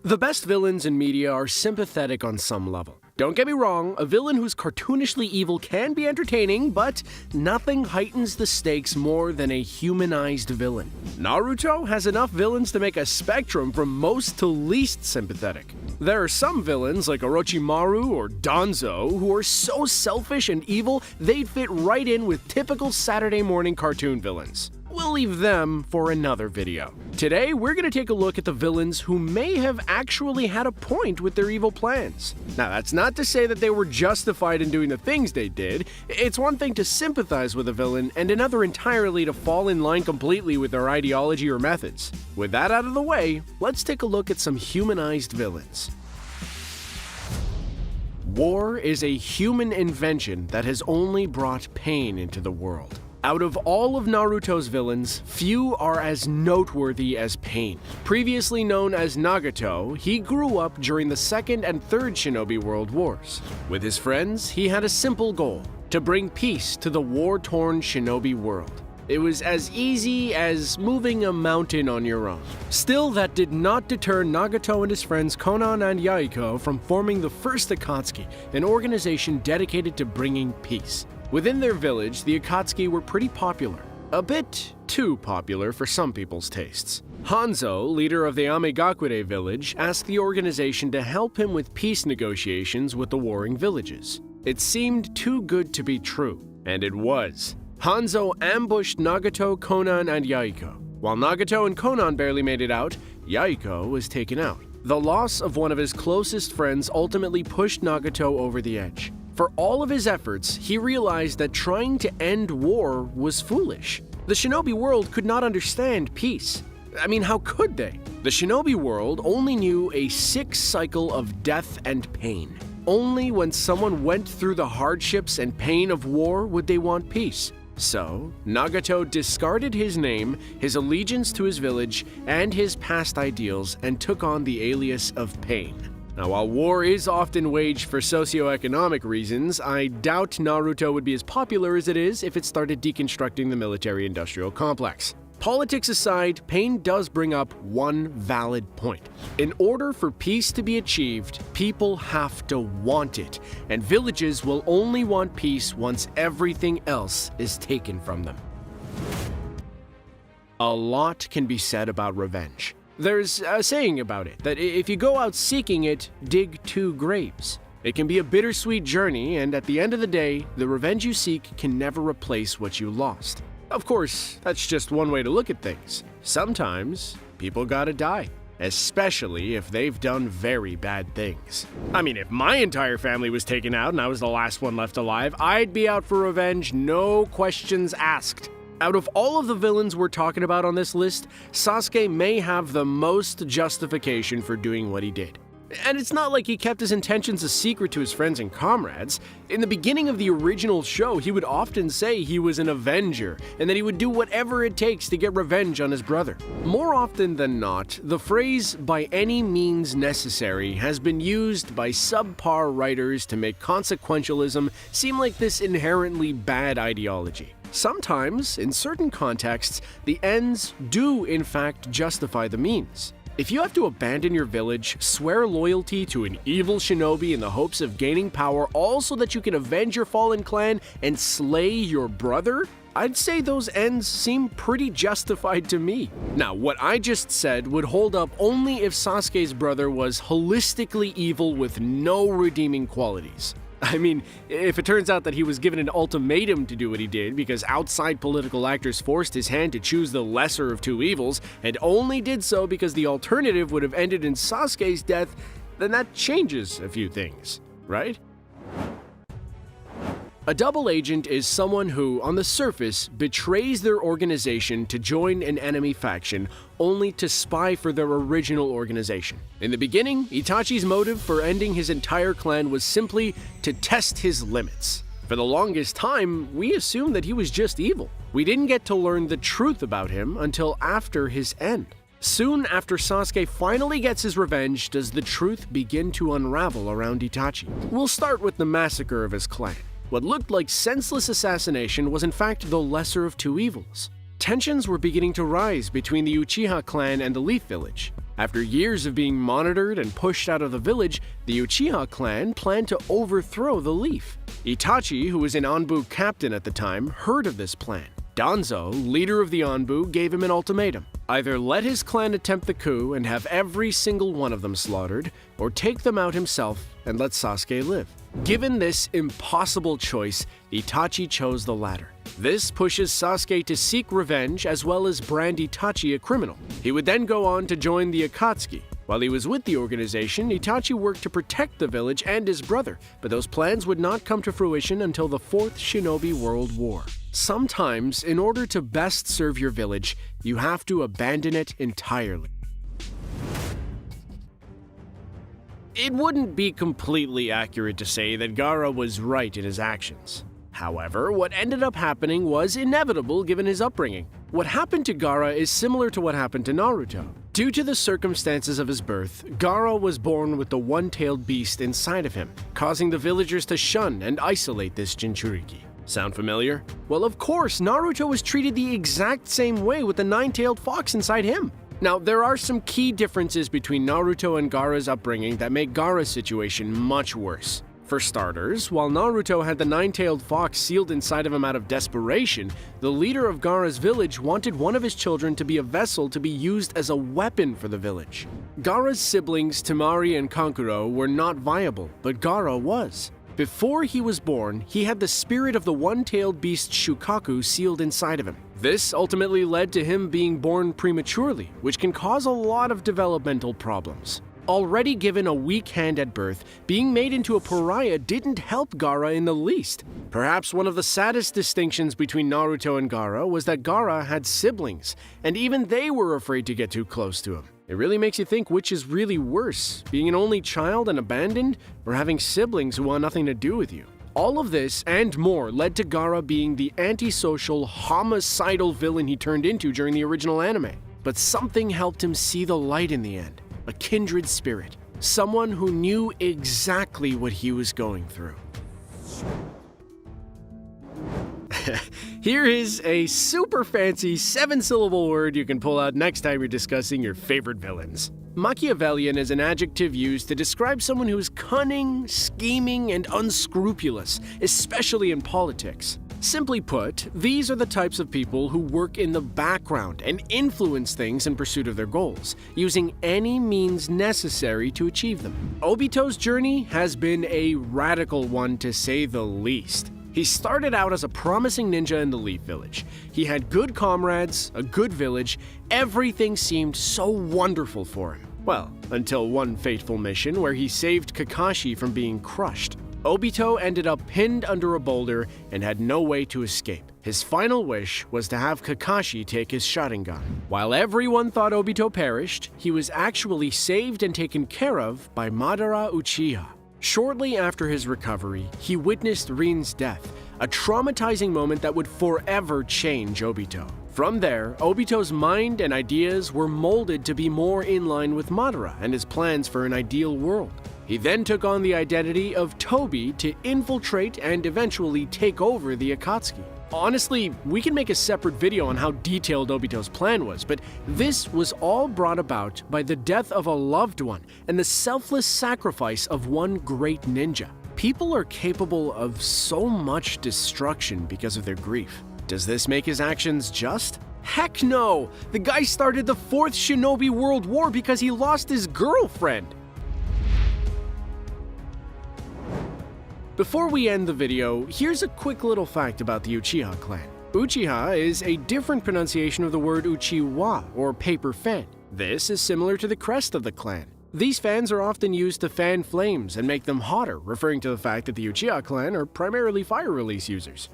The best villains in media are sympathetic on some level. Don't get me wrong, a villain who's cartoonishly evil can be entertaining, but nothing heightens the stakes more than a humanized villain. Naruto has enough villains to make a spectrum from most to least sympathetic. There are some villains like Orochimaru or Danzo who are so selfish and evil they'd fit right in with typical Saturday morning cartoon villains. We'll leave them for another video. Today, we're going to take a look at the villains who may have actually had a point with their evil plans. Now, that's not to say that they were justified in doing the things they did. It's one thing to sympathize with a villain, and another entirely to fall in line completely with their ideology or methods. With that out of the way, let's take a look at some humanized villains. War is a human invention that has only brought pain into the world. Out of all of Naruto's villains, few are as noteworthy as Pain. Previously known as Nagato, he grew up during the Second and Third Shinobi World Wars. With his friends, he had a simple goal: to bring peace to the war-torn shinobi world. It was as easy as moving a mountain on your own. Still, that did not deter Nagato and his friends Konan and Yaiko from forming the First Akatsuki, an organization dedicated to bringing peace. Within their village, the Akatsuki were pretty popular. A bit too popular for some people's tastes. Hanzo, leader of the Amegakure village, asked the organization to help him with peace negotiations with the warring villages. It seemed too good to be true, and it was. Hanzo ambushed Nagato, Konan, and Yaiko. While Nagato and Konan barely made it out, Yaiko was taken out. The loss of one of his closest friends ultimately pushed Nagato over the edge. For all of his efforts, he realized that trying to end war was foolish. The shinobi world could not understand peace. I mean, how could they? The shinobi world only knew a sick cycle of death and pain. Only when someone went through the hardships and pain of war would they want peace. So, Nagato discarded his name, his allegiance to his village, and his past ideals and took on the alias of Pain. Now, while war is often waged for socioeconomic reasons, I doubt Naruto would be as popular as it is if it started deconstructing the military-industrial complex. Politics aside, Pain does bring up one valid point. In order for peace to be achieved, people have to want it, and villages will only want peace once everything else is taken from them. A lot can be said about revenge. There's a saying about it, that if you go out seeking it, dig 2 graves. It can be a bittersweet journey, and at the end of the day, the revenge you seek can never replace what you lost. Of course, that's just one way to look at things. Sometimes, people gotta die, especially if they've done very bad things. I mean, if my entire family was taken out and I was the last one left alive, I'd be out for revenge, no questions asked. Out of all of the villains we're talking about on this list, Sasuke may have the most justification for doing what he did. And it's not like he kept his intentions a secret to his friends and comrades. In the beginning of the original show, he would often say he was an avenger, and that he would do whatever it takes to get revenge on his brother. More often than not, the phrase "by any means necessary" has been used by subpar writers to make consequentialism seem like this inherently bad ideology. Sometimes, in certain contexts, the ends do in fact justify the means. If you have to abandon your village, swear loyalty to an evil shinobi in the hopes of gaining power, all so that you can avenge your fallen clan and slay your brother, I'd say those ends seem pretty justified to me. Now, what I just said would hold up only if Sasuke's brother was holistically evil with no redeeming qualities. I mean, if it turns out that he was given an ultimatum to do what he did because outside political actors forced his hand to choose the lesser of 2 evils, and only did so because the alternative would have ended in Sasuke's death, then that changes a few things, right? A double agent is someone who, on the surface, betrays their organization to join an enemy faction, only to spy for their original organization. In the beginning, Itachi's motive for ending his entire clan was simply to test his limits. For the longest time, we assumed that he was just evil. We didn't get to learn the truth about him until after his end. Soon after Sasuke finally gets his revenge, does the truth begin to unravel around Itachi. We'll start with the massacre of his clan. What looked like senseless assassination was in fact the lesser of 2 evils. Tensions were beginning to rise between the Uchiha clan and the Leaf Village. After years of being monitored and pushed out of the village, the Uchiha clan planned to overthrow the Leaf. Itachi, who was an Anbu captain at the time, heard of this plan. Danzo, leader of the Anbu, gave him an ultimatum. Either let his clan attempt the coup and have every single one of them slaughtered, or take them out himself and let Sasuke live. Given this impossible choice, Itachi chose the latter. This pushes Sasuke to seek revenge as well as brand Itachi a criminal. He would then go on to join the Akatsuki. While he was with the organization, Itachi worked to protect the village and his brother, but those plans would not come to fruition until the Fourth Shinobi World War. Sometimes, in order to best serve your village, you have to abandon it entirely. It wouldn't be completely accurate to say that Gaara was right in his actions. However, what ended up happening was inevitable given his upbringing. What happened to Gaara is similar to what happened to Naruto. Due to the circumstances of his birth, Gaara was born with the one-tailed beast inside of him, causing the villagers to shun and isolate this Jinchuriki. Sound familiar? Well, of course, Naruto was treated the exact same way with the nine-tailed fox inside him. Now, there are some key differences between Naruto and Gaara's upbringing that make Gaara's situation much worse. For starters, while Naruto had the nine-tailed fox sealed inside of him out of desperation, the leader of Gaara's village wanted one of his children to be a vessel to be used as a weapon for the village. Gaara's siblings, Temari and Kankuro, were not viable, but Gaara was. Before he was born, he had the spirit of the one-tailed beast Shukaku sealed inside of him. This ultimately led to him being born prematurely, which can cause a lot of developmental problems. Already given a weak hand at birth, being made into a pariah didn't help Gaara in the least. Perhaps one of the saddest distinctions between Naruto and Gaara was that Gaara had siblings, and even they were afraid to get too close to him. It really makes you think which is really worse, being an only child and abandoned, or having siblings who want nothing to do with you. All of this and more led to Gaara being the antisocial, homicidal villain he turned into during the original anime. But something helped him see the light in the end. A kindred spirit. Someone who knew exactly what he was going through. Here is a super fancy 7-syllable word you can pull out next time you're discussing your favorite villains. Machiavellian is an adjective used to describe someone who is cunning, scheming, and unscrupulous, especially in politics. Simply put, these are the types of people who work in the background and influence things in pursuit of their goals, using any means necessary to achieve them. Obito's journey has been a radical one to say the least. He started out as a promising ninja in the Leaf Village. He had good comrades, a good village, everything seemed so wonderful for him. Well, until one fateful mission where he saved Kakashi from being crushed. Obito ended up pinned under a boulder and had no way to escape. His final wish was to have Kakashi take his Sharingan. While everyone thought Obito perished, he was actually saved and taken care of by Madara Uchiha. Shortly after his recovery, he witnessed Rin's death, a traumatizing moment that would forever change Obito. From there, Obito's mind and ideas were molded to be more in line with Madara and his plans for an ideal world. He then took on the identity of Toby to infiltrate and eventually take over the Akatsuki. Honestly, we can make a separate video on how detailed Obito's plan was, but this was all brought about by the death of a loved one and the selfless sacrifice of one great ninja. People are capable of so much destruction because of their grief. Does this make his actions just? Heck no! The guy started the Fourth Shinobi World War because he lost his girlfriend! Before we end the video, here's a quick little fact about the Uchiha clan. Uchiha is a different pronunciation of the word Uchiwa, or paper fan. This is similar to the crest of the clan. These fans are often used to fan flames and make them hotter, referring to the fact that the Uchiha clan are primarily fire release users.